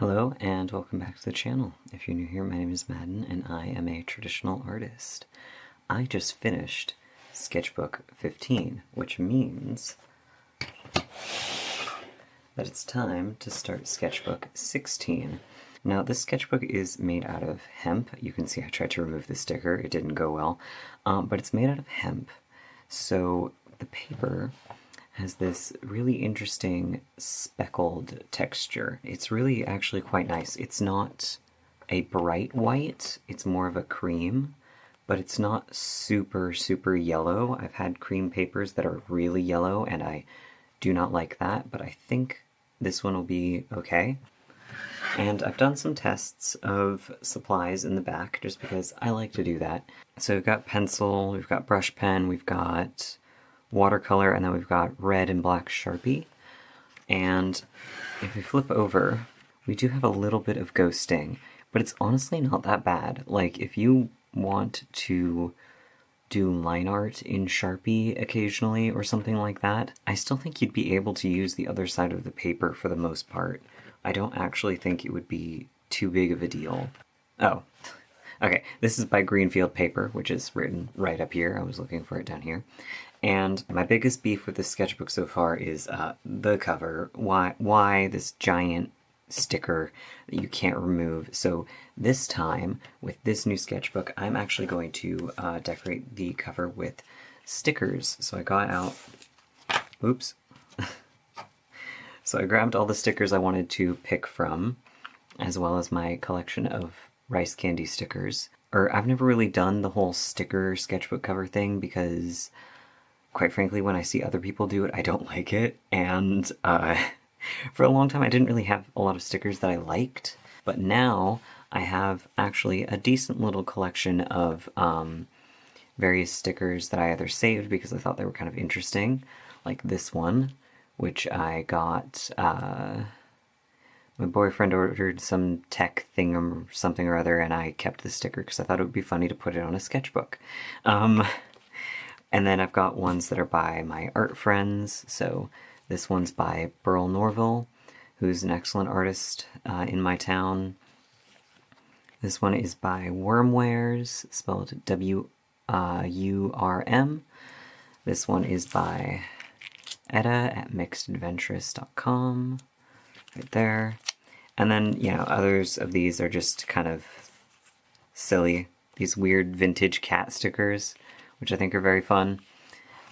Hello and welcome back to the channel. If you're new here, my name is Madden and I am a traditional artist. I just finished Sketchbook 15, which means that it's time to start Sketchbook 16. Now this sketchbook is made out of hemp. You can see I tried to remove the sticker, it didn't go well, but it's made out of hemp. So the paper has this really interesting speckled texture. It's really actually quite nice. It's not a bright white, it's more of a cream, but it's not super yellow. I've had cream papers that are really yellow and I do not like that, but I think this one will be okay. And I've done some tests of supplies in the back just because I like to do that. So we've got pencil, we've got brush pen, we've got watercolor, and then we've got red and black Sharpie. And if we flip over, we do have a little bit of ghosting, but it's honestly not that bad. Like, if you want to do line art in Sharpie occasionally or something like that, I still think you'd be able to use the other side of the paper for the most part. I don't actually think it would be too big of a deal. Oh, okay, this is by Greenfield Paper, which is written right up here. I was looking for it down here. And my biggest beef with this sketchbook so far is the cover. Why this giant sticker that you can't remove? So this time, with this new sketchbook, I'm actually going to decorate the cover with stickers. So I got out, oops. So I grabbed all the stickers I wanted to pick from, as well as my collection of rice candy stickers. I've never really done the whole sticker sketchbook cover thing because, quite frankly, when I see other people do it, I don't like it. And for a long time, I didn't really have a lot of stickers that I liked. But now I have actually a decent little collection of various stickers that I either saved because I thought they were kind of interesting, like this one, which I got. My boyfriend ordered some tech thing or something or other, and I kept the sticker because I thought it would be funny to put it on a sketchbook. And then I've got ones that are by my art friends. So this one's by Burl Norville, who's an excellent artist in my town. This one is by Wormwares, spelled W-U-R-M. This one is by Etta at mixedadventurous.com, right there. And then, others of these are just kind of silly. These weird vintage cat stickers, which I think are very fun.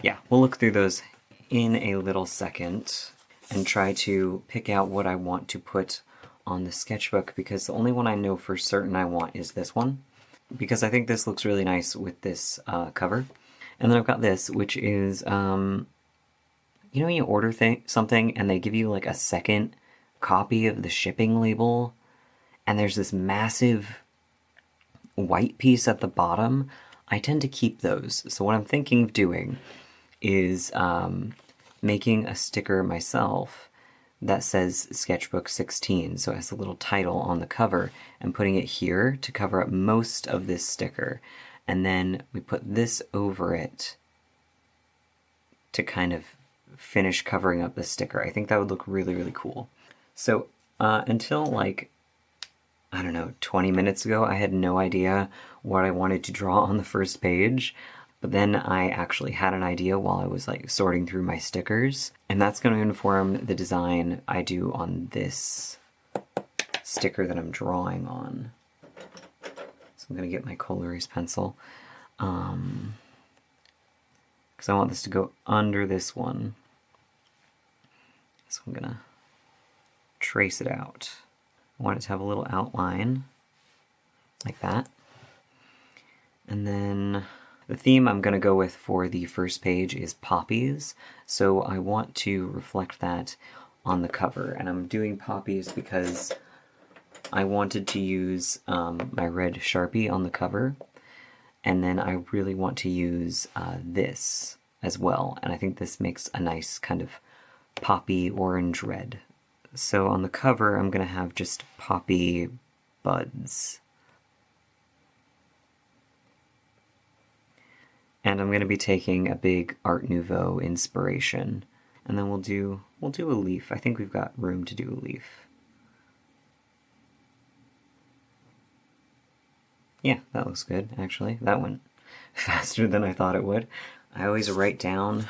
Yeah, we'll look through those in a little second and try to pick out what I want to put on the sketchbook, because the only one I know for certain I want is this one, because I think this looks really nice with this cover. And then I've got this, which is, you order something and they give you like a second copy of the shipping label, and there's this massive white piece at the bottom. I tend to keep those. So what I'm thinking of doing is making a sticker myself that says Sketchbook 16, so it has a little title on the cover, and putting it here to cover up most of this sticker. And then we put this over it to kind of finish covering up the sticker. I think that would look really cool. So until like, I don't know, 20 minutes ago, I had no idea what I wanted to draw on the first page. But then I actually had an idea while I was like sorting through my stickers. And that's going to inform the design I do on this sticker that I'm drawing on. So I'm going to get my coal erase pencil. Because I want this to go under this one. So I'm going to trace it out. I want it to have a little outline, like that. And then the theme I'm going to go with for the first page is poppies, so I want to reflect that on the cover. And I'm doing poppies because I wanted to use my red Sharpie on the cover, and then I really want to use this as well. And I think this makes a nice kind of poppy orange red. So on the cover, I'm going to have just poppy buds. And I'm going to be taking a big Art Nouveau inspiration. And then we'll do a leaf. I think we've got room to do a leaf. Yeah, that looks good, actually. That went faster than I thought it would. I always write down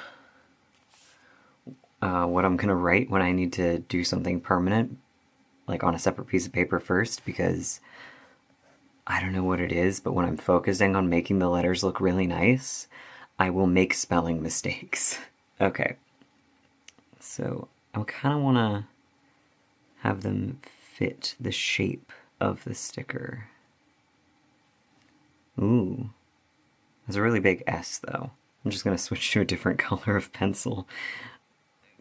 what I'm gonna write when I need to do something permanent, like on a separate piece of paper first, because I don't know what it is, but when I'm focusing on making the letters look really nice, I will make spelling mistakes. Okay, so I kind of want to have them fit the shape of the sticker. Ooh, there's a really big S though. I'm just going to switch to a different color of pencil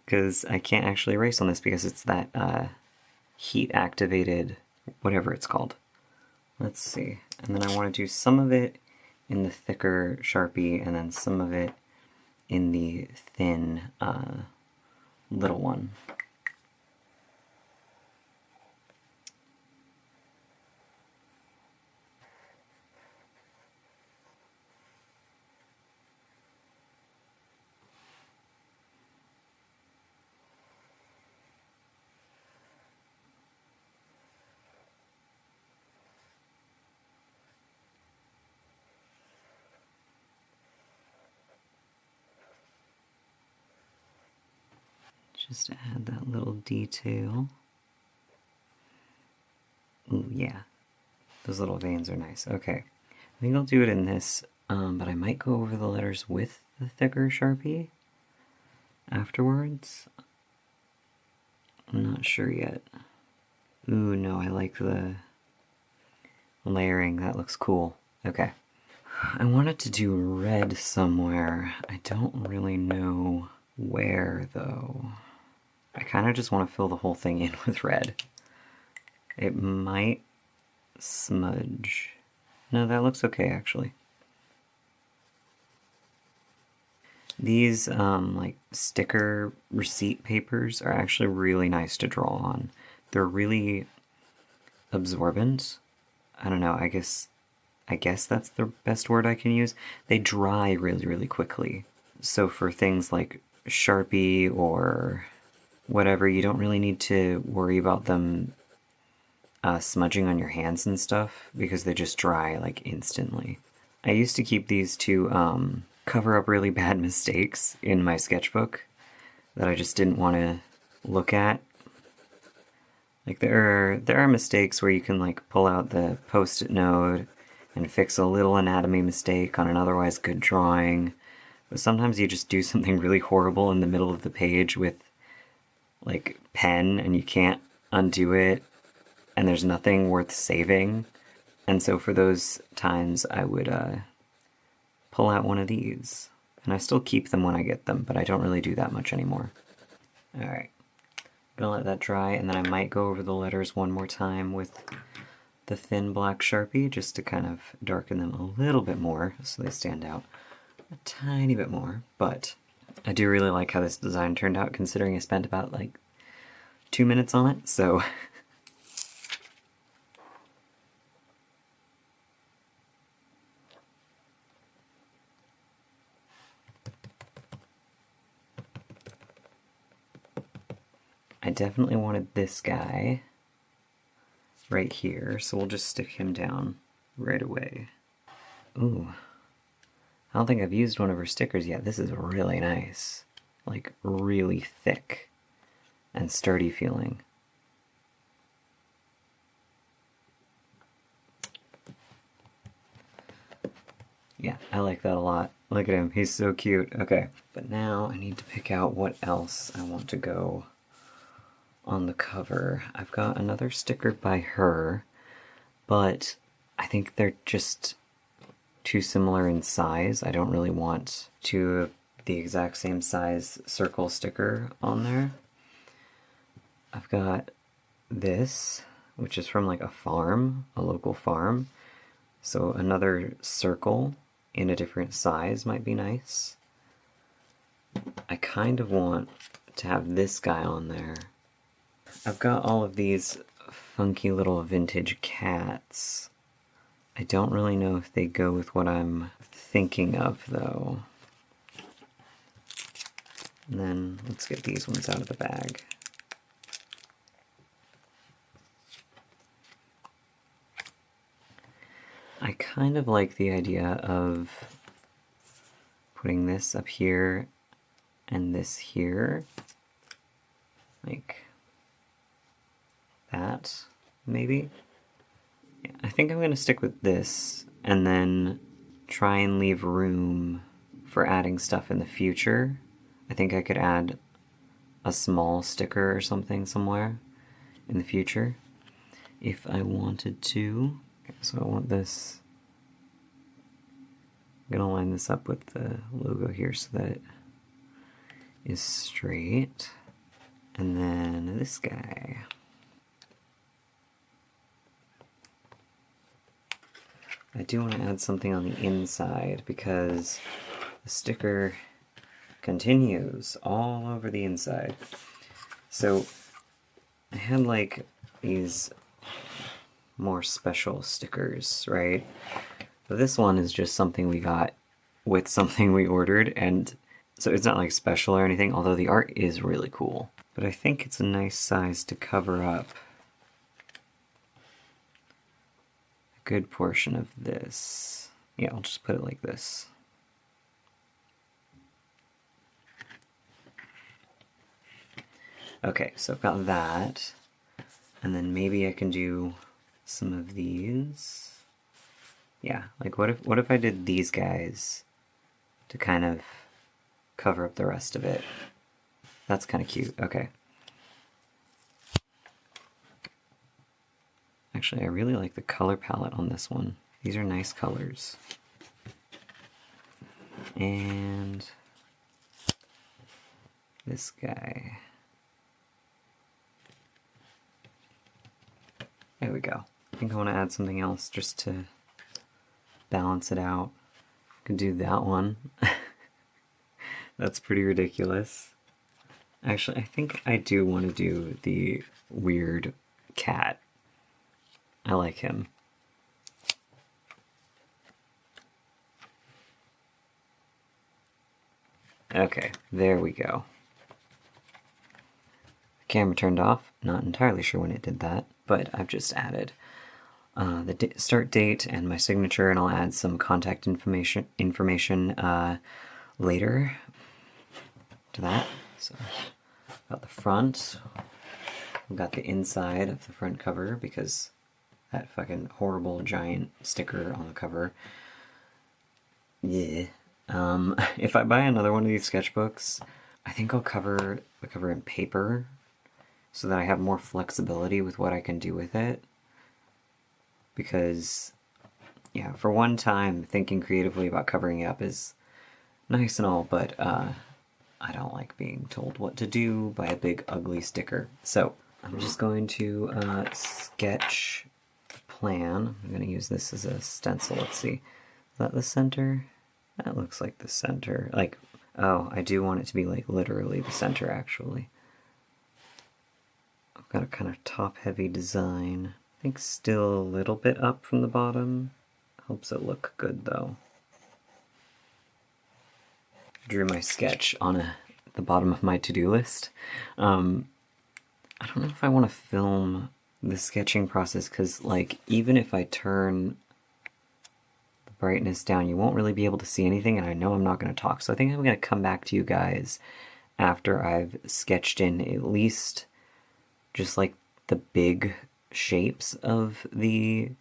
because I can't actually erase on this because it's that heat activated, whatever it's called. Let's see. And then I want to do some of it in the thicker Sharpie and then some of it in the thin little one. Just to add that little detail. Ooh, yeah. Those little veins are nice. Okay. I think I'll do it in this, but I might go over the letters with the thicker Sharpie afterwards. I'm not sure yet. Ooh, no, I like the layering. That looks cool. Okay. I wanted to do red somewhere. I don't really know where, though. I kind of just want to fill the whole thing in with red. It might smudge. No, that looks okay, actually. These, like, sticker receipt papers are actually really nice to draw on. They're really absorbent. I don't know, I guess that's the best word I can use. They dry really, really quickly. So for things like Sharpie or whatever, you don't really need to worry about them smudging on your hands and stuff because they just dry like instantly. I used to keep these to cover up really bad mistakes in my sketchbook that I just didn't want to look at. Like there are mistakes where you can like pull out the post-it note and fix a little anatomy mistake on an otherwise good drawing. But sometimes you just do something really horrible in the middle of the page with like pen and you can't undo it and there's nothing worth saving. And so for those times I would pull out one of these. And I still keep them when I get them, but I don't really do that much anymore. Alright. Gonna let that dry, and then I might go over the letters one more time with the thin black Sharpie just to kind of darken them a little bit more so they stand out a tiny bit more. But I do really like how this design turned out considering I spent about like 2 minutes on it, so I definitely wanted this guy right here, so we'll just stick him down right away. Ooh, I don't think I've used one of her stickers yet. This is really nice. Like, really thick and sturdy feeling. Yeah, I like that a lot. Look at him, he's so cute. Okay, but now I need to pick out what else I want to go on the cover. I've got another sticker by her, but I think they're just too similar in size. I don't really want the exact same size circle sticker on there. I've got this, which is from like a farm, a local farm. So another circle in a different size might be nice. I kind of want to have this guy on there. I've got all of these funky little vintage cats. I don't really know if they go with what I'm thinking of, though. And then let's get these ones out of the bag. I kind of like the idea of putting this up here and this here, like that, maybe? Yeah, I think I'm going to stick with this and then try and leave room for adding stuff in the future. I think I could add a small sticker or something somewhere in the future if I wanted to. Okay, so I want this. I'm going to line this up with the logo here so that it is straight. And then this guy. I do want to add something on the inside because the sticker continues all over the inside. So I had like these more special stickers, right? But this one is just something we got with something we ordered, and so it's not like special or anything, although the art is really cool. But I think it's a nice size to cover up a good portion of this. Yeah, I'll just put it like this. Okay, so I've got that, and then maybe I can do some of these. Yeah, like what if I did these guys to kind of cover up the rest of it? That's kind of cute. Okay. Actually, I really like the color palette on this one. These are nice colors. And this guy. There we go. I think I want to add something else just to balance it out. I could do that one. That's pretty ridiculous. Actually, I think I do want to do the weird cat. I like him. Okay, there we go. The camera turned off. Not entirely sure when it did that, but I've just added the start date and my signature, and I'll add some contact information later to that. So, got the front. We've got the inside of the front cover because that fucking horrible giant sticker on the cover. Yeah. If I buy another one of these sketchbooks, I think I'll cover the cover in paper so that I have more flexibility with what I can do with it. Because, yeah, for one time, thinking creatively about covering it up is nice and all, but I don't like being told what to do by a big ugly sticker. So I'm just going to sketch plan. I'm going to use this as a stencil. Let's see. Is that the center? That looks like the center. Like, oh, I do want it to be like literally the center actually. I've got a kind of top-heavy design. I think still a little bit up from the bottom. Helps it look good though. Drew my sketch on the bottom of my to-do list. I don't know if I want to film the sketching process because, like, even if I turn the brightness down, you won't really be able to see anything, and I know I'm not going to talk. So I think I'm going to come back to you guys after I've sketched in at least just like the big shapes of the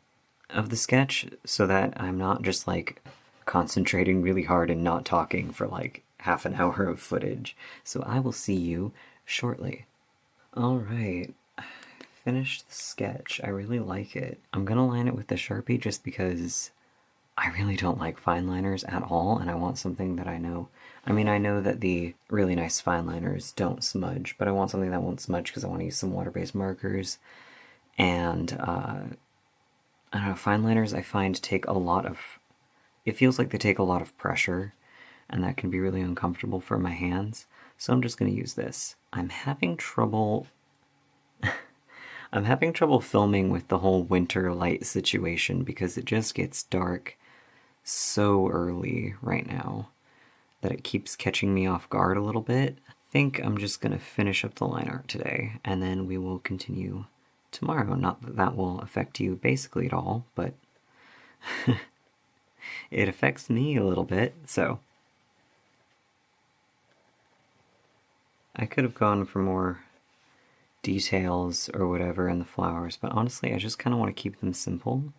sketch, so that I'm not just like concentrating really hard and not talking for like half an hour of footage. So I will see you shortly. Alright, finished the sketch. I really like it. I'm gonna line it with the Sharpie just because I really don't like fine liners at all, and I want something that I know. I mean, I know that the really nice fine liners don't smudge, but I want something that won't smudge because I want to use some water-based markers. And, I don't know, fine liners I find take a lot of... It feels like they take a lot of pressure, and that can be really uncomfortable for my hands. So I'm just going to use this. I'm having trouble filming with the whole winter light situation because it just gets dark so early right now that it keeps catching me off guard a little bit. I think I'm just going to finish up the line art today, and then we will continue tomorrow. Not that that will affect you basically at all, but It affects me a little bit, so I could have gone for more details or whatever in the flowers, but honestly I just kind of want to keep them simple.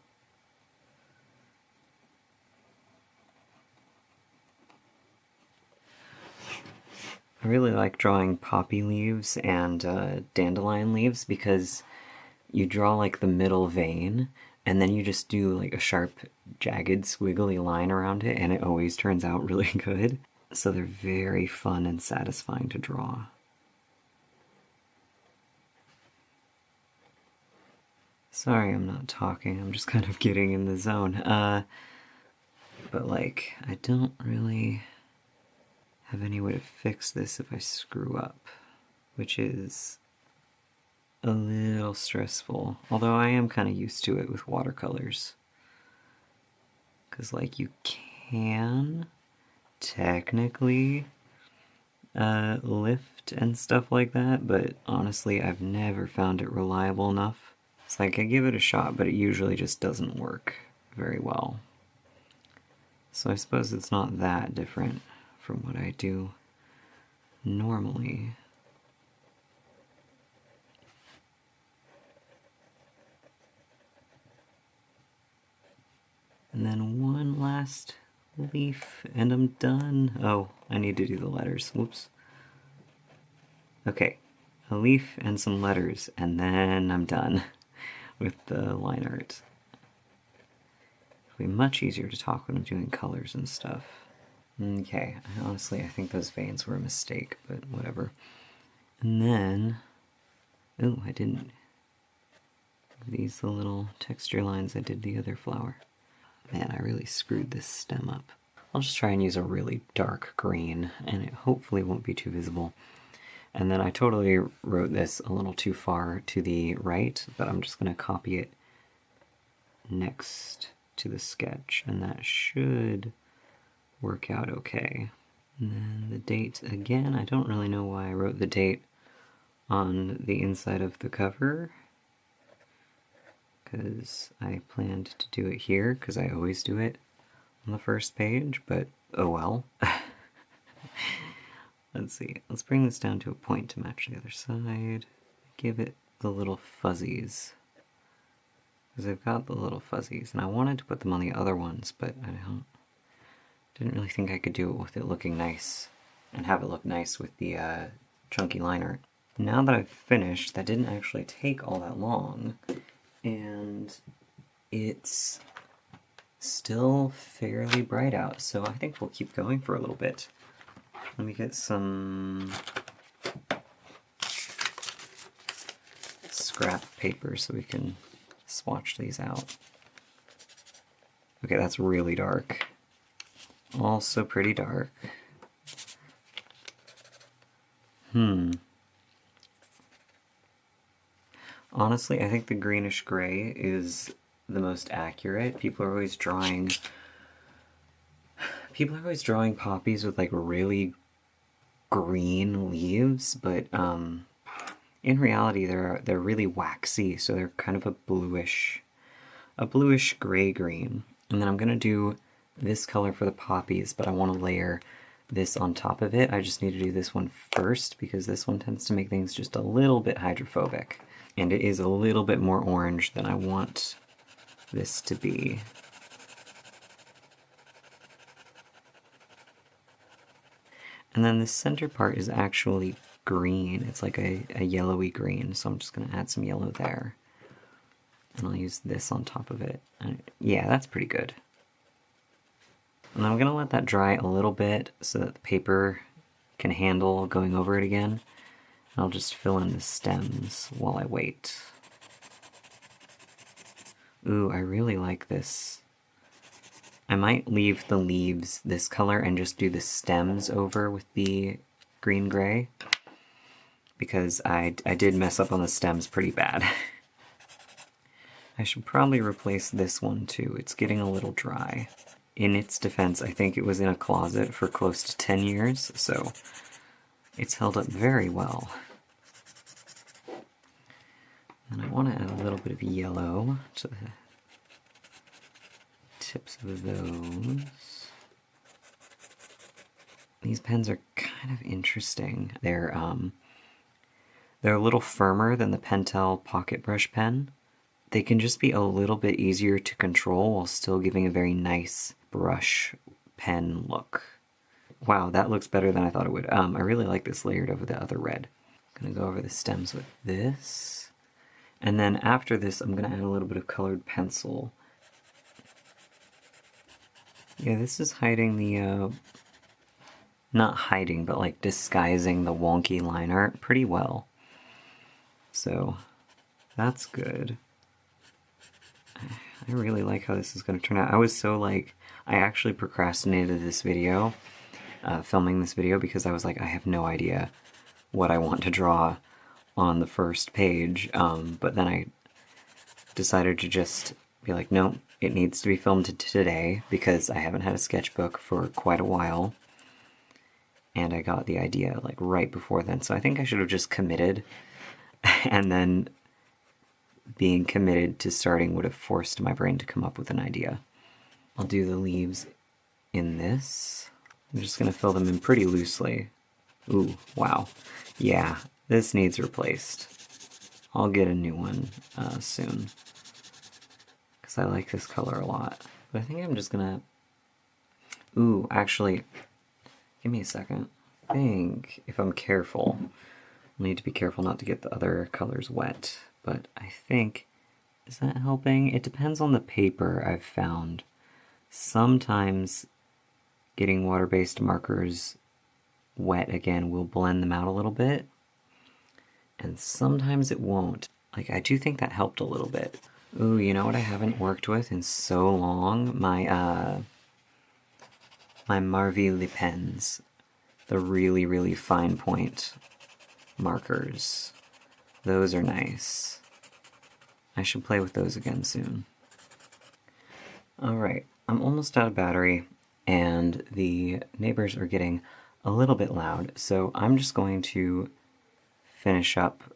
I really like drawing poppy leaves and dandelion leaves because you draw like the middle vein and then you just do like a sharp, jagged, squiggly line around it, and it always turns out really good. So they're very fun and satisfying to draw. Sorry I'm not talking, I'm just kind of getting in the zone. But like, I don't really have any way to fix this if I screw up, which is a little stressful, although I am kind of used to it with watercolors. Because, like, you can technically lift and stuff like that, but honestly, I've never found it reliable enough. It's like I give it a shot, but it usually just doesn't work very well. So I suppose it's not that different from what I do normally. And then one last leaf, and I'm done. Oh, I need to do the letters. Whoops. Okay, a leaf and some letters, and then I'm done with the line art. It'll be much easier to talk when I'm doing colors and stuff. Okay, honestly, I think those veins were a mistake, but whatever. And then, oh, I didn't. These the little texture lines I did the other flower. Man, I really screwed this stem up. I'll just try and use a really dark green, and it hopefully won't be too visible. And then I totally wrote this a little too far to the right, but I'm just going to copy it next to the sketch, and that should work out okay. And then the date again, I don't really know why I wrote the date on the inside of the cover, because I planned to do it here, because I always do it on the first page, but oh well. Let's see, let's bring this down to a point to match the other side. Give it the little fuzzies, because I've got the little fuzzies, and I wanted to put them on the other ones, but I didn't really think I could do it with it looking nice, and have it look nice with the chunky line art. Now that I've finished, that didn't actually take all that long, and it's still fairly bright out, so I think we'll keep going for a little bit. Let me get some scrap paper so we can swatch these out. Okay, that's really dark. Also pretty dark. Honestly, I think the greenish gray is the most accurate. People are always drawing poppies with like really green leaves, but in reality they're really waxy, so they're kind of a bluish gray-green. And then I'm gonna do this color for the poppies, but I want to layer this on top of it. I just need to do this one first because this one tends to make things just a little bit hydrophobic, and it is a little bit more orange than I want this to be. And then the center part is actually green. It's like a yellowy green, so I'm just going to add some yellow there. And I'll use this on top of it. And yeah, that's pretty good. And I'm going to let that dry a little bit so that the paper can handle going over it again. And I'll just fill in the stems while I wait. Ooh, I really like this. I might leave the leaves this color and just do the stems over with the green-gray, because I did mess up on the stems pretty bad. I should probably replace this one too. It's getting a little dry. In its defense, I think it was in a closet for close to 10 years, so it's held up very well. And I want to add a little bit of yellow to the tips of those. These pens are kind of interesting. They're a little firmer than the Pentel Pocket Brush pen. They can just be a little bit easier to control while still giving a very nice brush pen look. Wow, that looks better than I thought it would. I really like this layered over the other red. I'm gonna go over the stems with this. And then after this, I'm gonna add a little bit of colored pencil. Yeah, this is hiding the, not hiding, but like disguising the wonky line art pretty well. So that's good. I really like how this is going to turn out. I was so like, I actually procrastinated this video, filming this video, because I was like, I have no idea what I want to draw on the first page, but then I decided to just be like, no, it needs to be filmed today, because I haven't had a sketchbook for quite a while, and I got the idea like right before then, so I think I should have just committed, and then being committed to starting would have forced my brain to come up with an idea. I'll do the leaves in this. I'm just going to fill them in pretty loosely. Ooh, wow. Yeah, this needs replaced. I'll get a new one soon, because I like this color a lot. But I think I'm just going to... Ooh, actually, give me a second. I think if I'm careful, I'll need to be careful not to get the other colors wet. But I think, is that helping? It depends on the paper, I've found. Sometimes getting water-based markers wet again will blend them out a little bit, and sometimes it won't. Like, I do think that helped a little bit. Ooh, you know what I haven't worked with in so long? My Marvili pens. The really, really fine point markers. Those are nice. I should play with those again soon. Alright, I'm almost out of battery, and the neighbors are getting a little bit loud, so I'm just going to finish up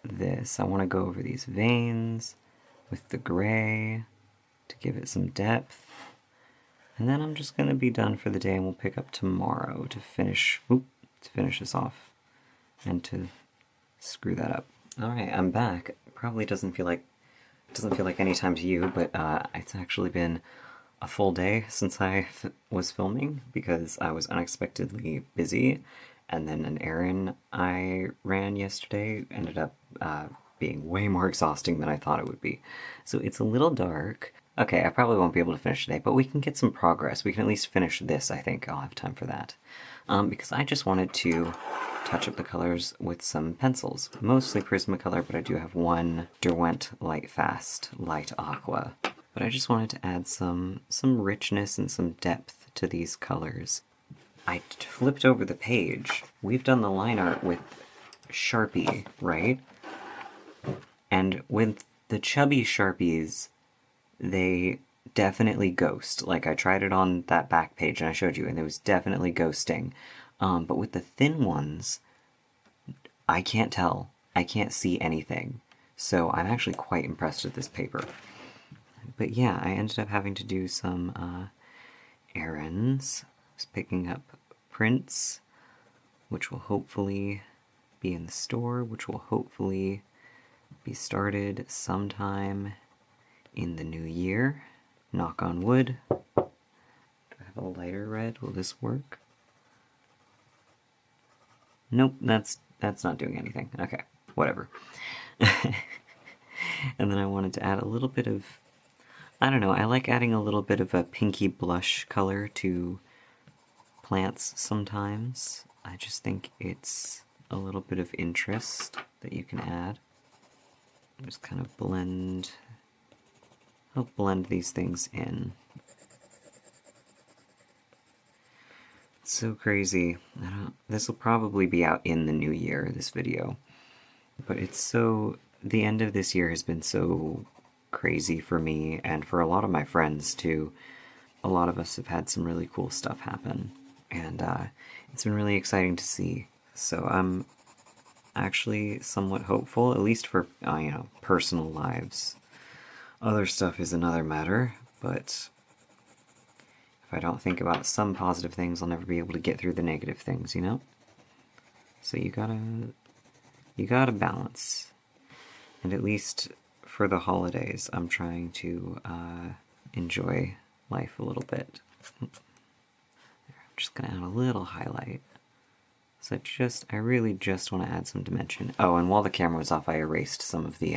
this. I want to go over these veins with the gray to give it some depth, and then I'm just going to be done for the day, and we'll pick up tomorrow to finish this off and to screw that up. Alright, I'm back. Probably doesn't feel like any time to you, but it's actually been a full day since I was filming, because I was unexpectedly busy, and then an errand I ran yesterday ended up being way more exhausting than I thought it would be. So it's a little dark. Okay, I probably won't be able to finish today, but we can get some progress. We can at least finish this, I think. I'll have time for that. Because I just wanted to touch up the colors with some pencils. Mostly Prismacolor, but I do have one Derwent Light Fast Light Aqua. But I just wanted to add some richness and some depth to these colors. I flipped over the page. We've done the line art with Sharpie, right? And with the chubby Sharpies, they definitely ghost. Like, I tried it on that back page and I showed you, and it was definitely ghosting. But with the thin ones, I can't tell. I can't see anything. So I'm actually quite impressed with this paper. But yeah, I ended up having to do some errands. I was picking up prints, which will hopefully be in the store, which will hopefully be started sometime in the new year. Knock on wood. Do I have a lighter red? Will this work? Nope, that's not doing anything. Okay, whatever. And then I wanted to add a little bit of, I don't know, I like adding a little bit of a pinky blush color to plants sometimes. I just think it's a little bit of interest that you can add. Just kind of help blend these things in. It's so crazy. This will probably be out in the new year, this video. But the end of this year has been so crazy for me, and for a lot of my friends too. A lot of us have had some really cool stuff happen, and it's been really exciting to see. So I'm actually somewhat hopeful, at least for, personal lives. Other stuff is another matter, but If I don't think about some positive things, I'll never be able to get through the negative things, you know? So you gotta balance. And at least for the holidays, I'm trying to enjoy life a little bit. I'm just gonna add a little highlight. So I really just want to add some dimension. Oh, and while the camera was off, I erased some of the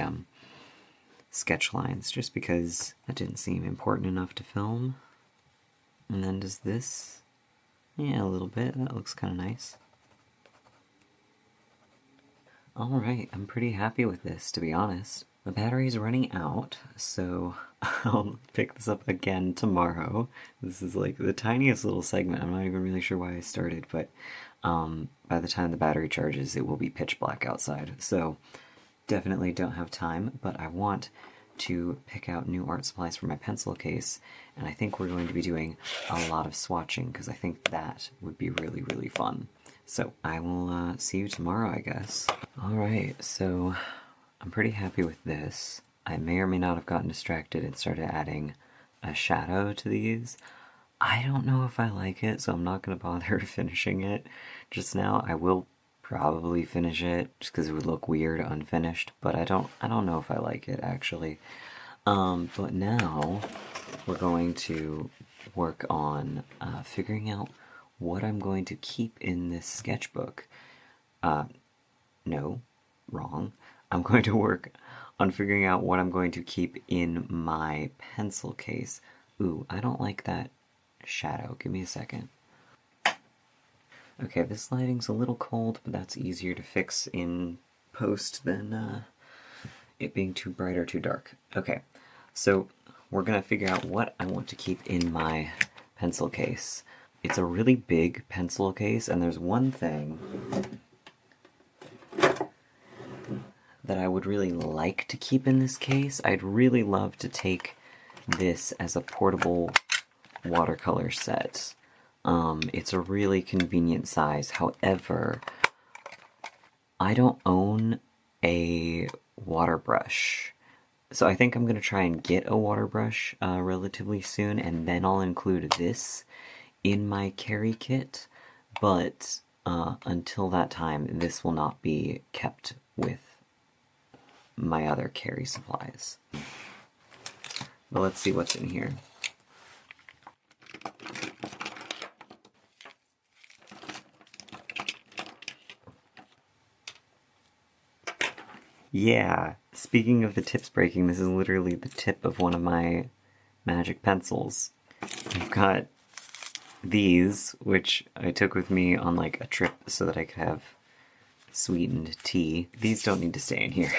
sketch lines, just because that didn't seem important enough to film. And then does this? Yeah, a little bit. That looks kind of nice. Alright, I'm pretty happy with this, to be honest. The battery's running out, so I'll pick this up again tomorrow. This is like the tiniest little segment. I'm not even really sure why I started, but by the time the battery charges, it will be pitch black outside. So definitely don't have time, but I want to pick out new art supplies for my pencil case, and I think we're going to be doing a lot of swatching, because I think that would be really, really fun. So I will see you tomorrow, I guess. Alright, so I'm pretty happy with this. I may or may not have gotten distracted and started adding a shadow to these. I don't know if I like it, so I'm not going to bother finishing it just now. I will probably finish it just because it would look weird unfinished, but I don't know if I like it actually. But now we're going to work on figuring out what I'm going to keep in this sketchbook. No, wrong. I'm going to work on figuring out what I'm going to keep in my pencil case. Ooh, I don't like that shadow. Give me a second. Okay, this lighting's a little cold, but that's easier to fix in post than it being too bright or too dark. Okay, so we're gonna figure out what I want to keep in my pencil case. It's a really big pencil case, and there's one thing that I would really like to keep in this case. I'd really love to take this as a portable watercolor set. It's a really convenient size. However, I don't own a water brush. So I think I'm going to try and get a water brush relatively soon, and then I'll include this in my carry kit. But until that time, this will not be kept with my other carry supplies. But let's see what's in here. Yeah, speaking of the tips breaking, this is literally the tip of one of my magic pencils. I've got these, which I took with me on like a trip so that I could have sweetened tea. These don't need to stay in here.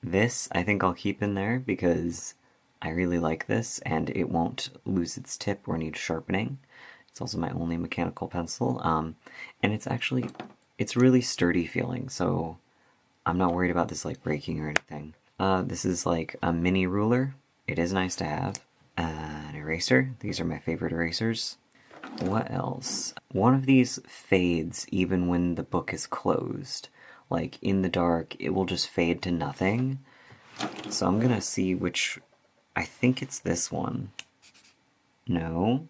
This I think I'll keep in there because I really like this and it won't lose its tip or need sharpening. It's also my only mechanical pencil, and it's really sturdy feeling, so I'm not worried about this like breaking or anything. This is like a mini ruler. It is nice to have. An eraser. These are my favorite erasers. What else? One of these fades even when the book is closed. Like in the dark, it will just fade to nothing. So I'm gonna see which. I think it's this one. No.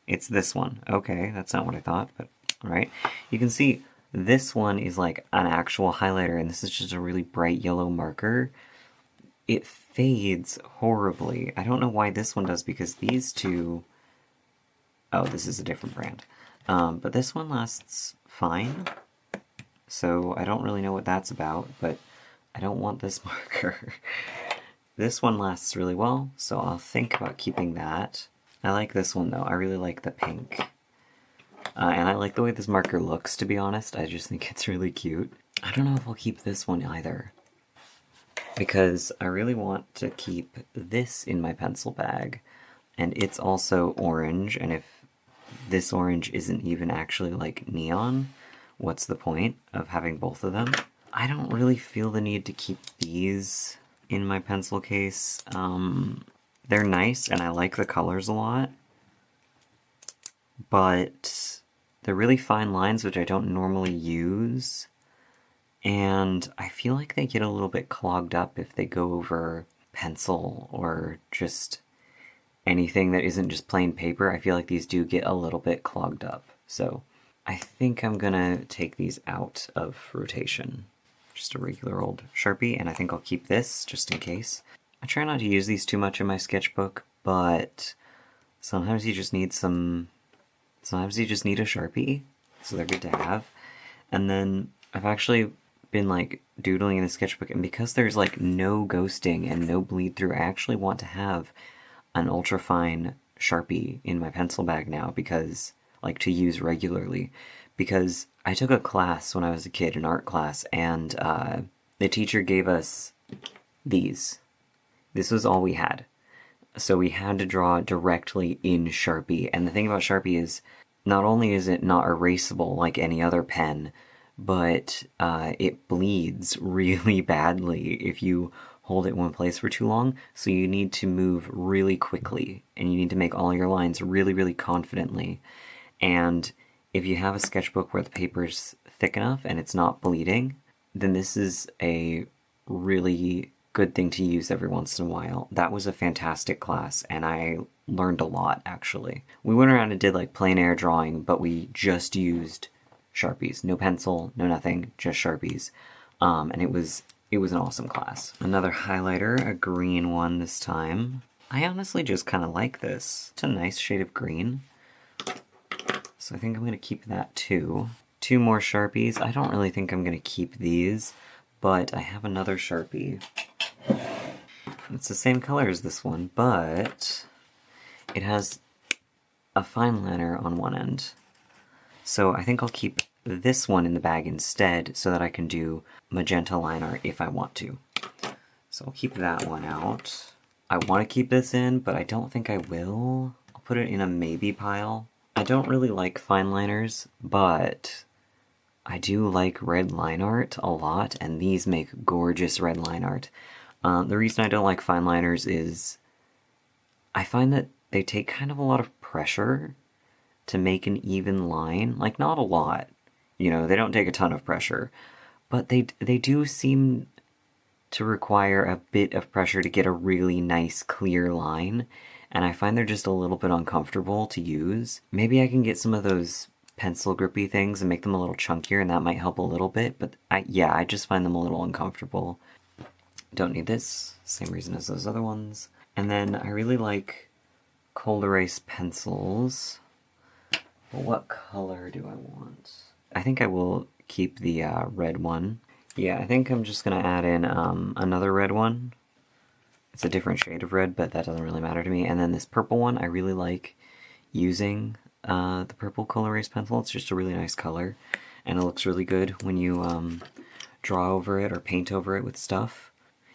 It's this one. Okay, that's not what I thought, but alright. You can see this one is like an actual highlighter, and this is just a really bright yellow marker. It fades horribly. I don't know why this one does, because these two... Oh, this is a different brand. But this one lasts fine. So I don't really know what that's about, but I don't want this marker. This one lasts really well, so I'll think about keeping that. I like this one though. I really like the pink. And I like the way this marker looks, to be honest. I just think it's really cute. I don't know if I'll keep this one either, because I really want to keep this in my pencil bag. And it's also orange, and if this orange isn't even actually like neon, what's the point of having both of them? I don't really feel the need to keep these in my pencil case. They're nice, and I like the colors a lot, but they're really fine lines, which I don't normally use, and I feel like they get a little bit clogged up if they go over pencil or just anything that isn't just plain paper, I feel like these do get a little bit clogged up. So I think I'm gonna take these out of rotation. Just a regular old Sharpie, and I think I'll keep this just in case. I try not to use these too much in my sketchbook, but sometimes you just need a Sharpie, so they're good to have. And then I've actually been like doodling in the sketchbook, and because there's like no ghosting and no bleed through, I actually want to have an ultra fine Sharpie in my pencil bag now, because like to use regularly, because I took a class when I was a kid, an art class, and the teacher gave us these. This was all we had. So we had to draw directly in Sharpie. And the thing about Sharpie is, not only is it not erasable like any other pen, but it bleeds really badly if you hold it in one place for too long. So you need to move really quickly, and you need to make all your lines really, really confidently. And if you have a sketchbook where the paper's thick enough and it's not bleeding, then this is a really good thing to use every once in a while. That was a fantastic class, and I learned a lot, actually. We went around and did like plein air drawing, but we just used Sharpies. No pencil, no nothing, just Sharpies. And it was an awesome class. Another highlighter, a green one this time. I honestly just kind of like this. It's a nice shade of green. So I think I'm going to keep that too. 2 more Sharpies. I don't really think I'm going to keep these, but I have another Sharpie. It's the same color as this one, but it has a fine liner on one end. So I think I'll keep this one in the bag instead, so that I can do magenta line art if I want to. So I'll keep that one out. I want to keep this in, but I don't think I will. I'll put it in a maybe pile. I don't really like fine liners, but I do like red line art a lot, and these make gorgeous red line art. The reason I don't like fine liners is I find that they take kind of a lot of pressure to make an even line. Like, not a lot. You know, they don't take a ton of pressure, but they do seem to require a bit of pressure to get a really nice, clear line, and I find they're just a little bit uncomfortable to use. Maybe I can get some of those pencil grippy things and make them a little chunkier, and that might help a little bit, but I just find them a little uncomfortable. Don't need this, same reason as those other ones. And then I really like cold erase pencils. But what color do I want? I think I will keep the red one. Yeah, I think I'm just going to add in another red one. It's a different shade of red, but that doesn't really matter to me. And then this purple one, I really like using the purple cold erase pencil. It's just a really nice color, and it looks really good when you draw over it or paint over it with stuff.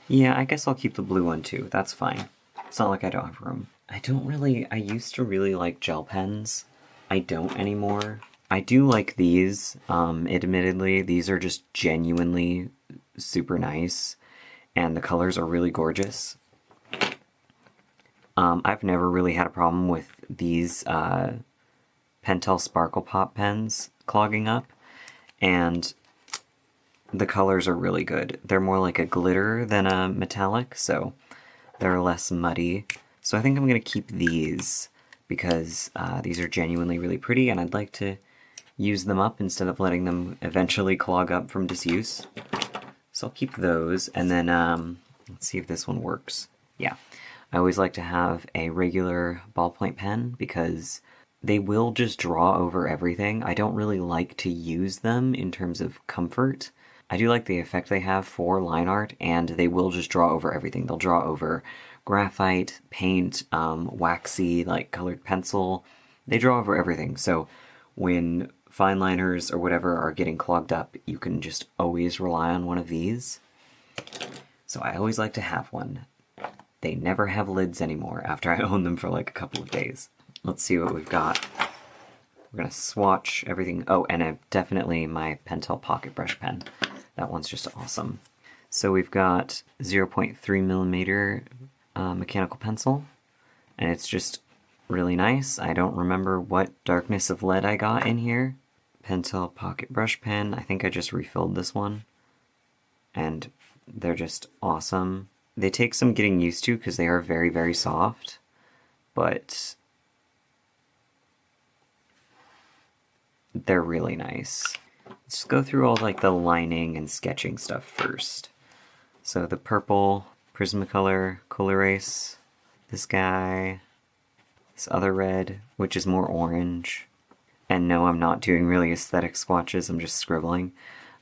Yeah, I guess I'll keep the blue one too. That's fine. It's not like I don't have room. I used to really like gel pens. I don't anymore. I do like these, admittedly. These are just genuinely super nice, and the colors are really gorgeous. I've never really had a problem with these Pentel Sparkle Pop pens clogging up, and the colors are really good. They're more like a glitter than a metallic, so they're less muddy. So I think I'm going to keep these, because these are genuinely really pretty, and I'd like to use them up instead of letting them eventually clog up from disuse. So I'll keep those, and then let's see if this one works. Yeah, I always like to have a regular ballpoint pen, because they will just draw over everything. I don't really like to use them in terms of comfort. I do like the effect they have for line art, and they will just draw over everything. They'll draw over graphite, paint, waxy, like colored pencil. They draw over everything. So when fine liners or whatever are getting clogged up, you can just always rely on one of these. So I always like to have one. They never have lids anymore after I own them for like a couple of days. Let's see what we've got. We're going to swatch everything. Oh, and definitely my Pentel Pocket Brush Pen. That one's just awesome. So we've got 0.3 millimeter mechanical pencil, and it's just really nice. I don't remember what darkness of lead I got in here. Pentel Pocket Brush Pen. I think I just refilled this one, and they're just awesome. They take some getting used to because they are very, very soft, but they're really nice. Let's go through all like the lining and sketching stuff first. So the purple Prismacolor Colorase, this guy, this other red, which is more orange. And no, I'm not doing really aesthetic swatches, I'm just scribbling.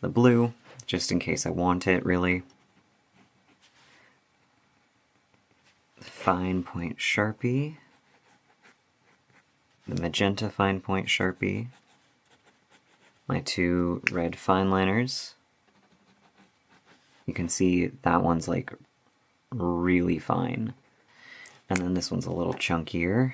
The blue, just in case I want it, really. The fine point Sharpie. The magenta fine point Sharpie. My two red fine liners. You can see that one's like really fine. And then this one's a little chunkier.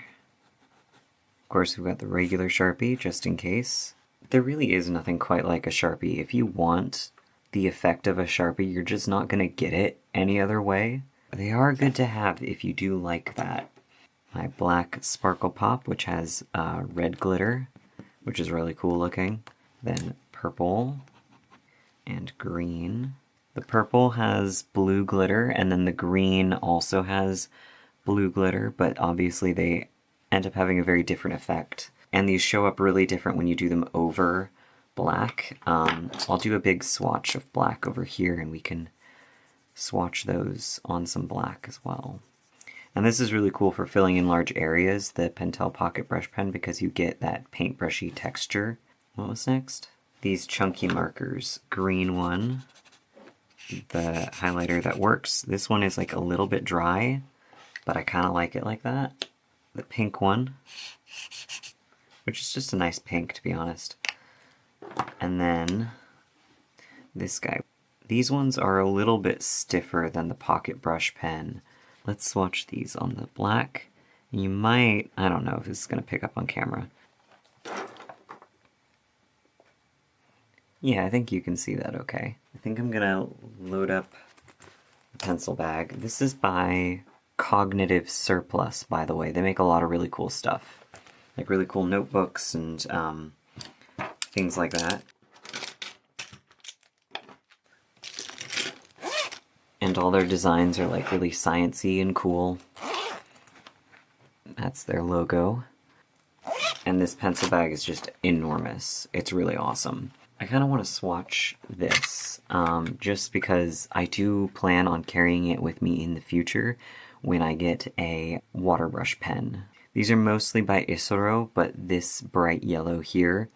Of course, we've got the regular Sharpie, just in case. There really is nothing quite like a Sharpie. If you want the effect of a Sharpie, you're just not going to get it any other way. They are good to have if you do like that. My black Sparkle Pop, which has red glitter, which is really cool looking. Then purple and green. The purple has blue glitter, and then the green also has blue glitter, but obviously they end up having a very different effect. And these show up really different when you do them over black. I'll do a big swatch of black over here, and we can swatch those on some black as well. And this is really cool for filling in large areas, the Pentel Pocket Brush Pen, because you get that paintbrushy texture. What was next? These chunky markers. Green one, the highlighter that works. This one is like a little bit dry, but I kind of like it like that. The pink one, which is just a nice pink, to be honest. And then this guy. These ones are a little bit stiffer than the Pocket Brush Pen. Let's swatch these on the black. You might, I don't know if this is going to pick up on camera. Yeah, I think you can see that okay. I think I'm going to load up the pencil bag. This is by Cognitive Surplus, by the way. They make a lot of really cool stuff. Like really cool notebooks and things like that. And all their designs are like really sciencey and cool. That's their logo. And this pencil bag is just enormous. It's really awesome. I kind of want to swatch this, just because I do plan on carrying it with me in the future when I get a water brush pen. These are mostly by Isoro, but this bright yellow here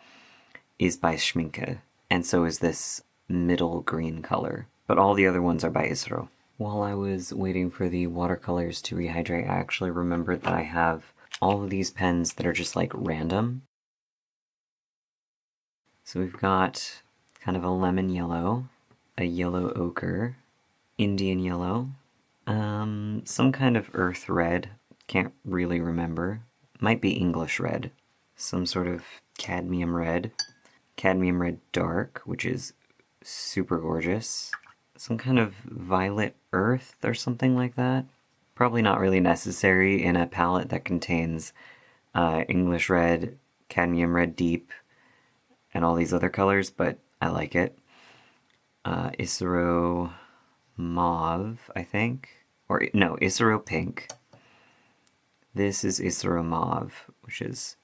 is by Schminke, and so is this middle green color. But all the other ones are by Isoro. While I was waiting for the watercolors to rehydrate, I actually remembered that I have all of these pens that are just like random. So we've got kind of a lemon yellow, a yellow ochre, Indian yellow, some kind of earth red, can't really remember, might be English red, some sort of cadmium red dark, which is super gorgeous, some kind of violet earth or something like that. Probably not really necessary in a palette that contains English red, cadmium red deep, and all these other colors, but I like it. Isoro mauve, I think. Or, no, Isoro pink. This is Isoro mauve, which is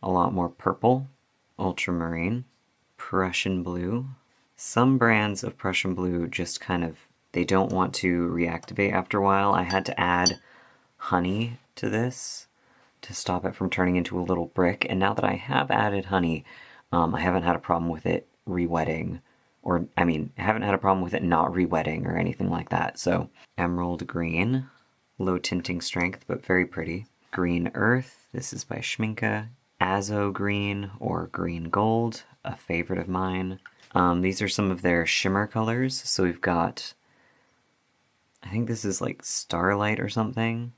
a lot more purple. Ultramarine. Prussian blue. Some brands of Prussian blue just kind of, they don't want to reactivate after a while. I had to add honey to this to stop it from turning into a little brick, and now that I have added honey, I haven't had a problem with it re-wetting, or, I mean, I haven't had a problem with it not re-wetting or anything like that. So, emerald green, low tinting strength, but very pretty. Green earth, this is by Schminke. Azo green, or green gold, a favorite of mine. These are some of their shimmer colors. So we've got, I think this is like Starlight or something.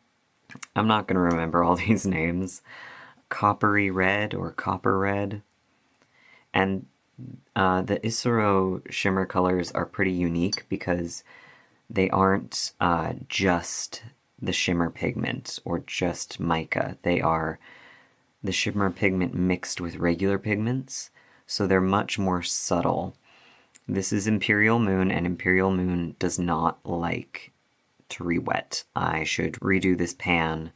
I'm not going to remember all these names. Coppery red or copper red. And the Isoro shimmer colors are pretty unique because they aren't just the shimmer pigment or just mica. They are the shimmer pigment mixed with regular pigments, so they're much more subtle. This is Imperial Moon, and Imperial Moon does not like to re-wet. I should redo this pan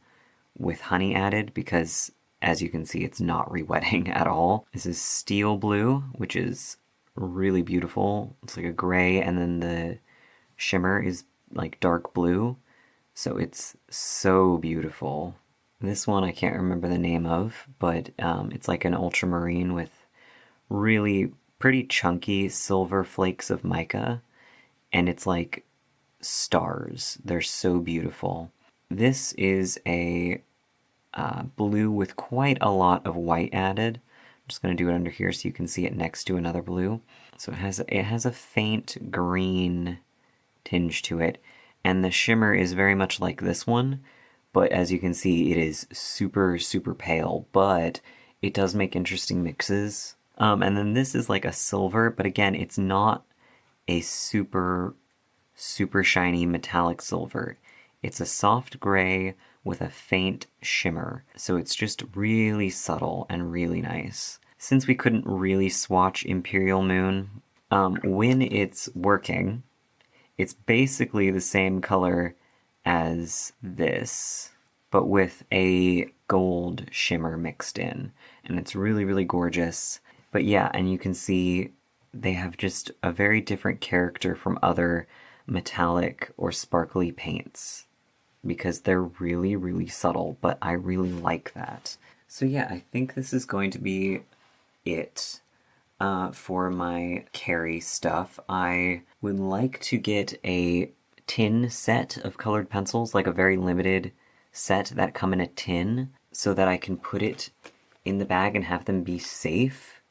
with honey added because, as you can see, it's not re-wetting at all. This is steel blue, which is really beautiful. It's like a gray, and then the shimmer is like dark blue. So it's so beautiful. This one I can't remember the name of, but it's like an ultramarine with really pretty chunky silver flakes of mica, and it's like stars. They're so beautiful. This is a blue with quite a lot of white added. I'm just going to do it under here so you can see it next to another blue. So it has a faint green tinge to it, and the shimmer is very much like this one, but as you can see, it is super, super pale, but it does make interesting mixes. And then this is like a silver, but again, it's not a super, super shiny metallic silver. It's a soft gray with a faint shimmer, so it's just really subtle and really nice. Since we couldn't really swatch Imperial Moon, when it's working, it's basically the same color as this, but with a gold shimmer mixed in, and it's really, really gorgeous. But yeah, and you can see they have just a very different character from other metallic or sparkly paints because they're really, really subtle, but I really like that. So yeah, I think this is going to be it for my carry stuff. I would like to get a tin set of colored pencils, like a very limited set that come in a tin, so that I can put it in the bag and have them be safe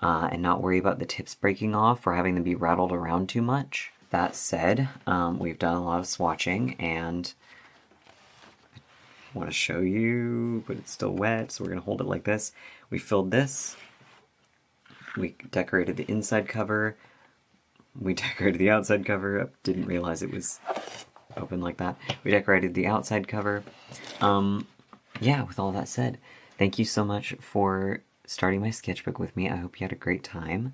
and not worry about the tips breaking off or having them be rattled around too much. That said, we've done a lot of swatching, and I want to show you, but it's still wet, so we're going to hold it like this. We filled this. We decorated the inside cover. We decorated the outside cover. Didn't realize it was open like that. We decorated the outside cover. Yeah, with all that said, thank you so much for starting my sketchbook with me. I hope you had a great time.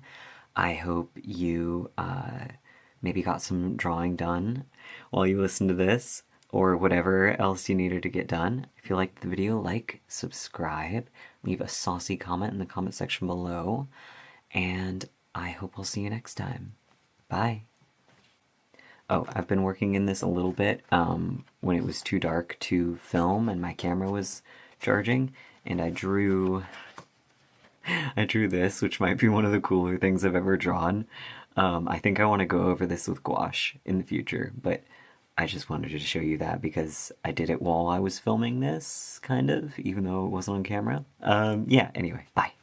I hope you maybe got some drawing done while you listen to this, or whatever else you needed to get done. If you liked the video, like, subscribe, leave a saucy comment in the comment section below, and I hope I'll see you next time. Bye! Oh, I've been working in this a little bit when it was too dark to film and my camera was charging, and I drew this, which might be one of the cooler things I've ever drawn. I think I want to go over this with gouache in the future, but I just wanted to show you that because I did it while I was filming this, kind of, even though it wasn't on camera. Yeah, anyway, bye.